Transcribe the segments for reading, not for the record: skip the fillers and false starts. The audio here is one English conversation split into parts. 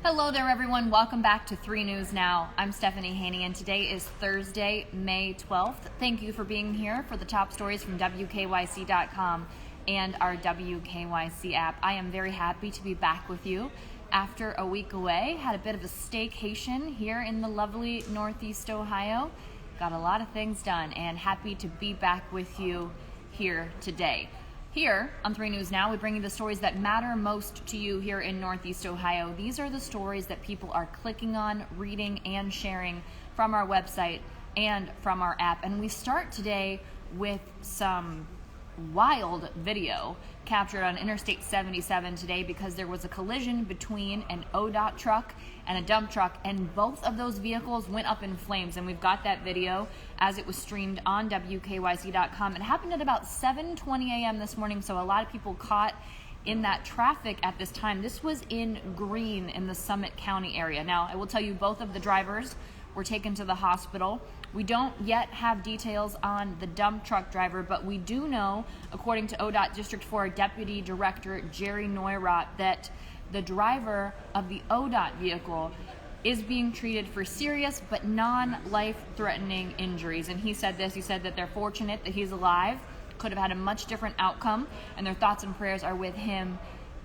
Hello there, everyone. Welcome back to 3 News Now. I'm Stephanie Haney, and today is Thursday, May 12th. Thank you for being here for the top stories from WKYC.com and our WKYC app. I am very happy to be back with you after a week away. Had a bit of a staycation here in the lovely Northeast Ohio. Got a lot of things done, and happy to be back with you here today. Here on 3 News Now, we bring you the stories that matter most to you here in Northeast Ohio. These are the stories that people are clicking on, reading, and sharing from our website and from our app. And we start today with some wild video captured on Interstate 77 today because there was a collision between an ODOT truck and a dump truck, and both of those vehicles went up in flames. And we've got that video as it was streamed on WKYC.com. It happened at about 7:20 a.m. this morning, so a lot of people caught in that traffic at this time. This was in Greene in the Summit County area. Now, I will tell you, both of the drivers were taken to the hospital. We don't yet have details on the dump truck driver, but we do know, according to ODOT District 4 Deputy Director Jerry Neurath, that the driver of the ODOT vehicle is being treated for serious but non-life-threatening injuries. And he said that they're fortunate that he's alive, could have had a much different outcome, and their thoughts and prayers are with him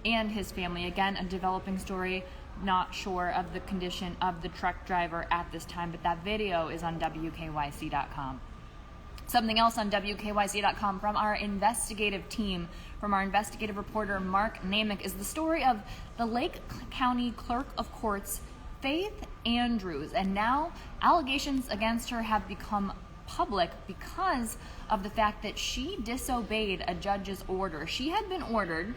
and his family. Again, a developing story. Not sure of the condition of the truck driver at this time, but that video is on WKYC.com. Something else on WKYC.com from our investigative team, from our investigative reporter Mark Namick, is the story of the Lake County Clerk of Courts, Faith Andrews. And now allegations against her have become public because of the fact that she disobeyed a judge's order. She had been ordered,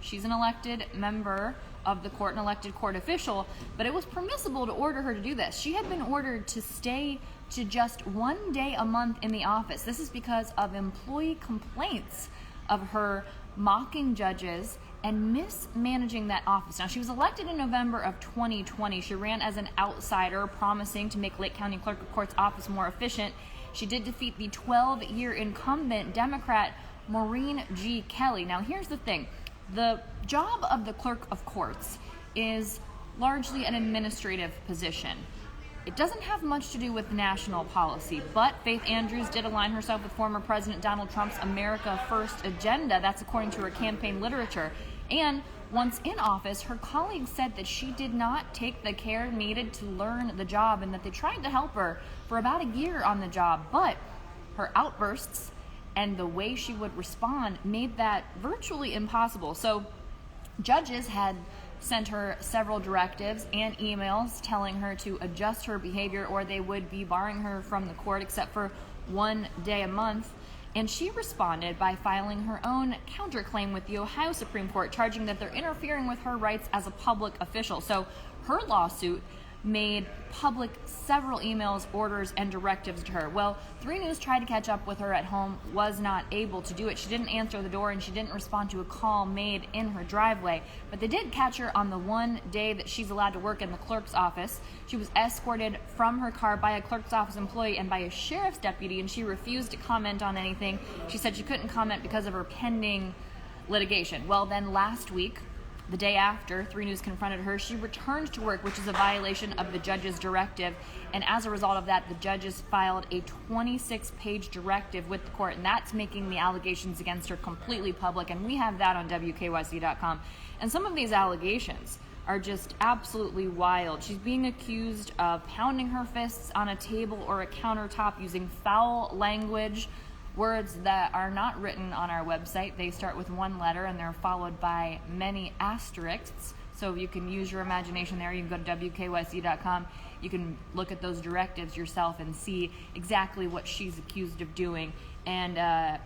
she's an elected member of the court, an elected court official, but it was permissible to order her to do this. She had been ordered to stay to just 1 day a month in the office. This is because of employee complaints of her mocking judges and mismanaging that office. Now, she was elected in November of 2020. She ran as an outsider, promising to make Lake County Clerk of Courts office more efficient. She did defeat the 12-year incumbent Democrat Maureen G. Kelly. Now, here's the thing. The job of the Clerk of Courts is largely an administrative position. It doesn't have much to do with national policy, but Faith Andrews did align herself with former President Donald Trump's America First agenda. That's according to her campaign literature. And once in office, her colleagues said that she did not take the care needed to learn the job, and that they tried to help her for about a year on the job, but her outbursts and the way she would respond made that virtually impossible. So judges had sent her several directives and emails telling her to adjust her behavior, or they would be barring her from the court except for 1 day a month. And she responded by filing her own counterclaim with the Ohio Supreme Court, charging that they're interfering with her rights as a public official. So her lawsuit made public several emails, orders, and directives to her. Well, 3 News tried to catch up with her at home, was not able to do it. She didn't answer the door, and she didn't respond to a call made in her driveway. But they did catch her on the 1 day that she's allowed to work in the clerk's office. She was escorted from her car by a clerk's office employee and by a sheriff's deputy, and she refused to comment on anything. She said she couldn't comment because of her pending litigation. Well, then last week, the day after 3 News confronted her, she returned to work, which is a violation of the judge's directive. And as a result of that, the judges filed a 26-page directive with the court, and that's making the allegations against her completely public. And we have that on WKYC.com. And some of these allegations are just absolutely wild. She's being accused of pounding her fists on a table or a countertop, using foul language, words that are not written on our website. They start with 1 letter and they're followed by many asterisks. So you can use your imagination there. You can go to WKYC.com. You can look at those directives yourself and see exactly what she's accused of doing. And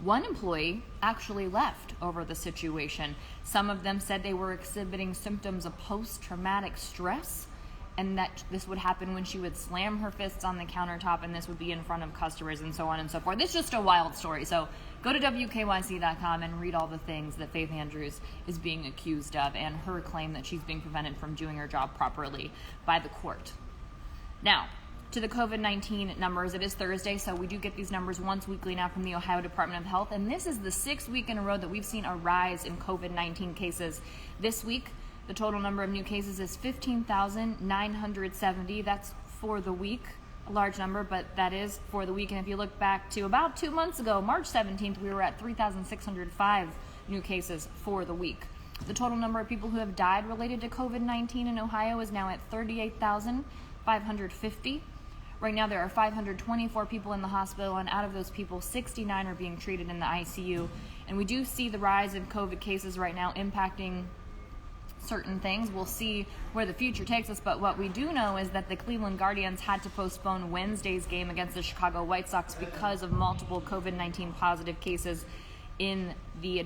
one employee actually left over the situation. Some of them said they were exhibiting symptoms of post-traumatic stress, and that this would happen when she would slam her fists on the countertop, and this would be in front of customers and so on and so forth. It's just a wild story. So go to WKYC.com and read all the things that Faith Andrews is being accused of, and her claim that she's being prevented from doing her job properly by the court. Now, to the COVID-19 numbers. It is Thursday, so we do get these numbers once weekly now from the Ohio Department of Health, and this is the 6th week in a row that we've seen a rise in COVID-19 cases. This week, The total number of new cases is 15,970. That's for the week. A large number, but that is for the week. And if you look back to about 2 months ago, March 17th, we were at 3,605 new cases for the week. The total number of people who have died related to COVID-19 in Ohio is now at 38,550. Right now there are 524 people in the hospital, and out of those people, 69 are being treated in the ICU. And we do see the rise in COVID cases right now impacting certain things. We'll see where the future takes us, but what we do know is that the Cleveland Guardians had to postpone Wednesday's game against the Chicago White Sox because of multiple COVID-19 positive cases in the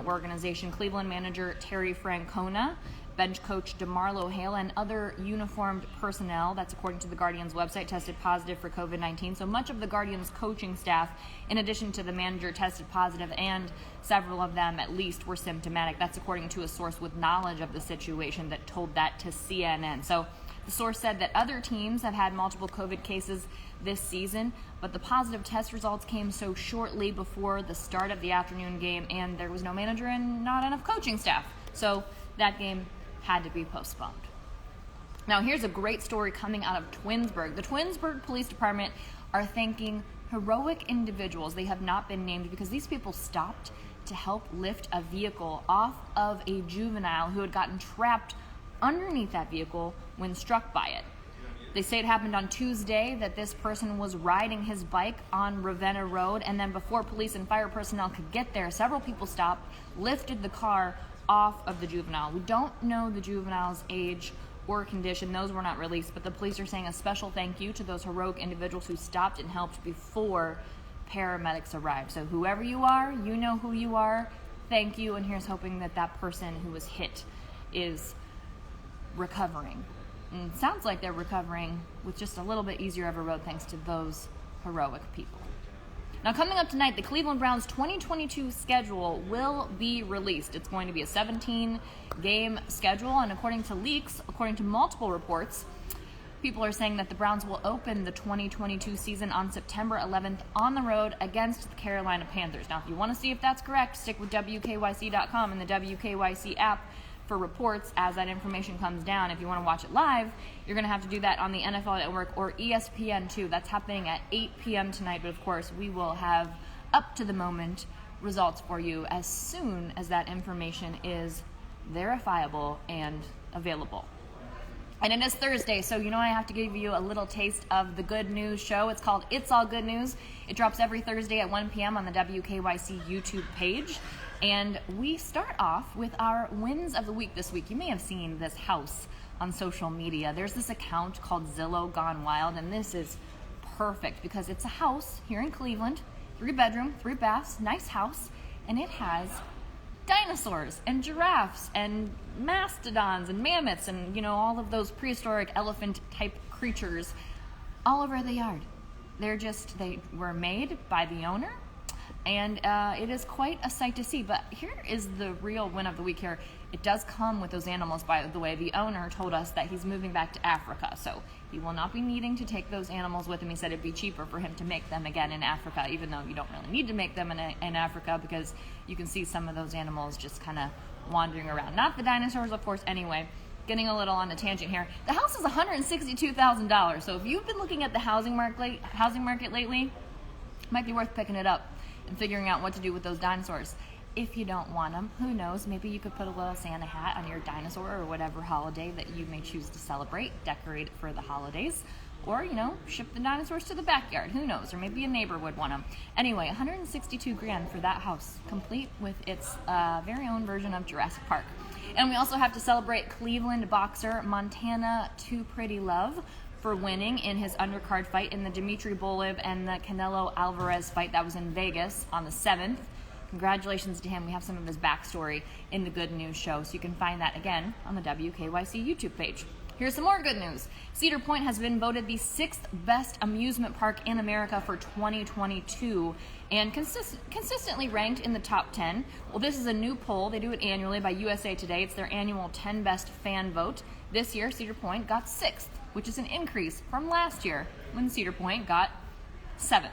organization. Cleveland manager Terry Francona, bench coach DeMarlo Hale, and other uniformed personnel, that's according to the Guardians website, tested positive for COVID-19. So much of the Guardians coaching staff, in addition to the manager, tested positive, and several of them at least were symptomatic. That's according to a source with knowledge of the situation that told that to CNN. So the source said that other teams have had multiple COVID cases this season, but the positive test results came so shortly before the start of the afternoon game, and there was no manager and not enough coaching staff. So that game had to be postponed. Now here's a great story coming out of Twinsburg. The Twinsburg Police Department are thanking heroic individuals. They have not been named because these people stopped to help lift a vehicle off of a juvenile who had gotten trapped underneath that vehicle when struck by it. They say it happened on Tuesday, that this person was riding his bike on Ravenna Road, and then before police and fire personnel could get there, several people stopped, lifted the car off of the juvenile. We don't know the juvenile's age or condition. Those were not released, but the police are saying a special thank you to those heroic individuals who stopped and helped before paramedics arrived. So whoever you are, you know who you are. Thank you, and here's hoping that that person who was hit is recovering. And it sounds like they're recovering with just a little bit easier of a road thanks to those heroic people. Now, coming up tonight, the Cleveland Browns 2022 schedule will be released. It's going to be a 17-game schedule, and according to leaks, according to multiple reports, people are saying that the Browns will open the 2022 season on September 11th on the road against the Carolina Panthers. Now, if you want to see if that's correct, stick with WKYC.com and the WKYC app for reports as that information comes down. If you want to watch it live, you're going to have to do that on the NFL Network or ESPN2. That's happening at 8 p.m. tonight, but of course, we will have up-to-the-moment results for you as soon as that information is verifiable and available. And it is Thursday, so you know I have to give you a little taste of the good news show. It's called It's All Good News. It drops every Thursday at 1 p.m. on the WKYC YouTube page. And we start off with our wins of the week this week. You may have seen this house on social media. There's this account called Zillow Gone Wild, and this is perfect because it's a house here in Cleveland, 3-bedroom, 3 baths, nice house, and it has dinosaurs and giraffes and mastodons and mammoths and, you know, all of those prehistoric elephant-type creatures all over the yard. They were made by the owner, and it is quite a sight to see. But here is the real win of the week here. It does come with those animals, by the way. The owner told us that he's moving back to Africa, so he will not be needing to take those animals with him. He said it'd be cheaper for him to make them again in Africa, even though you don't really need to make them in Africa, because you can see some of those animals just kind of wandering around. Not the dinosaurs, of course, anyway. Getting a little on a tangent here. The house is $162,000, so if you've been looking at the housing market lately, it might be worth picking it up and figuring out what to do with those dinosaurs. If you don't want them, who knows, maybe you could put a little Santa hat on your dinosaur or whatever holiday that you may choose to celebrate, decorate it for the holidays, or, you know, ship the dinosaurs to the backyard, who knows, or maybe a neighbor would want them. Anyway, $162,000 for that house, complete with its very own version of Jurassic Park. And we also have to celebrate Cleveland boxer Montana Too Pretty Love for winning in his undercard fight in the Dmitry Bolev and the Canelo Alvarez fight that was in Vegas on the 7th. Congratulations to him. We have some of his backstory in the Good News show, so you can find that again on the WKYC YouTube page. Here's some more good news. Cedar Point has been voted the 6th best amusement park in America for 2022 and consistently ranked in the top 10. Well, this is a new poll. They do it annually by USA Today. It's their annual 10 best fan vote. This year, Cedar Point got 6th, which is an increase from last year when Cedar Point got 7th.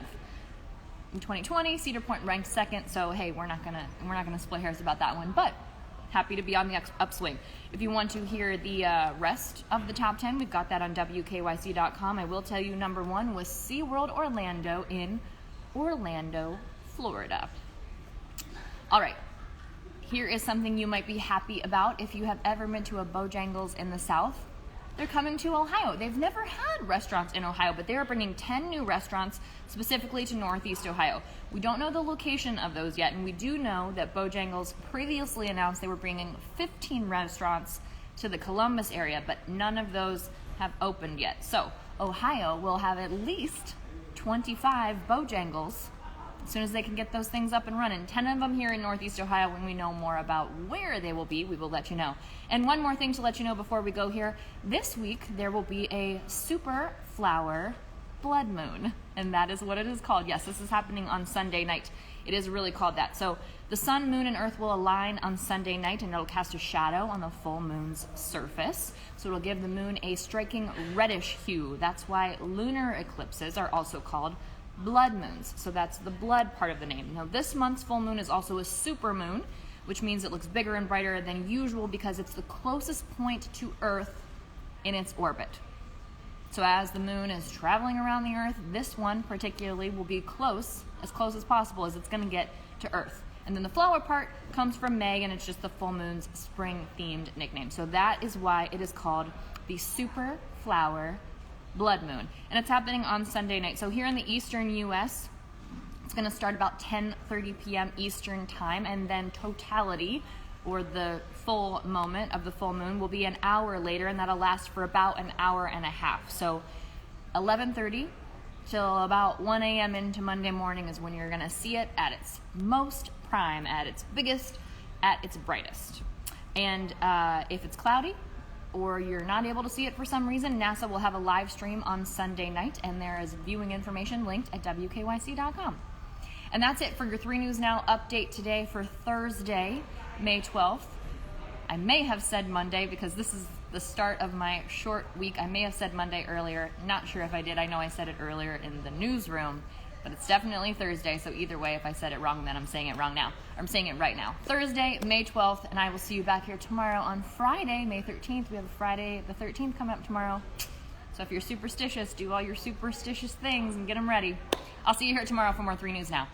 In 2020, Cedar Point ranked 2nd, so hey, we're not gonna split hairs about that one. But happy to be on the upswing. If you want to hear the rest of the top 10, we've got that on WKYC.com. I will tell you number 1 was SeaWorld Orlando in Orlando, Florida. All right. Here is something you might be happy about if you have ever been to a Bojangles in the South. They're coming to Ohio. They've never had restaurants in Ohio, but they are bringing 10 new restaurants specifically to Northeast Ohio. We don't know the location of those yet, and we do know that Bojangles previously announced they were bringing 15 restaurants to the Columbus area, but none of those have opened yet. So Ohio will have at least 25 Bojangles as soon as they can get those things up and running. 10 of them here in Northeast Ohio. When we know more about where they will be, we will let you know. And one more thing to let you know before we go here. This week, there will be a super flower blood moon, and that is what it is called. Yes, this is happening on Sunday night. It is really called that. So the sun, moon, and earth will align on Sunday night, and it'll cast a shadow on the full moon's surface. So it'll give the moon a striking reddish hue. That's why lunar eclipses are also called blood moons. So that's the blood part of the name. Now, this month's full moon is also a super moon, which means it looks bigger and brighter than usual because it's the closest point to Earth in its orbit. So as the moon is traveling around the Earth, this one particularly will be close as possible as it's going to get to Earth. And then the flower part comes from May, and it's just the full moon's spring-themed nickname. So that is why it is called the super flower blood moon, and it's happening on Sunday night. So here in the eastern U.S., it's going to start about 10:30 p.m. Eastern time, and then totality, or the full moment of the full moon, will be an hour later, and that'll last for about an hour and a half. So 11:30 till about 1 a.m. into Monday morning is when you're going to see it at its most prime, at its biggest, at its brightest. And if it's cloudy, or you're not able to see it for some reason, NASA will have a live stream on Sunday night, and there is viewing information linked at WKYC.com. And that's it for your 3 News Now update today for Thursday, May 12th. I may have said Monday because this is the start of my short week. I may have said Monday earlier. Not sure if I did. I know I said it earlier in the newsroom, but it's definitely Thursday, so either way, if I said it wrong, then I'm saying it wrong now. I'm saying it right now. Thursday, May 12th, and I will see you back here tomorrow on Friday, May 13th. We have a Friday the 13th coming up tomorrow. So if you're superstitious, do all your superstitious things and get them ready. I'll see you here tomorrow for more 3 News Now.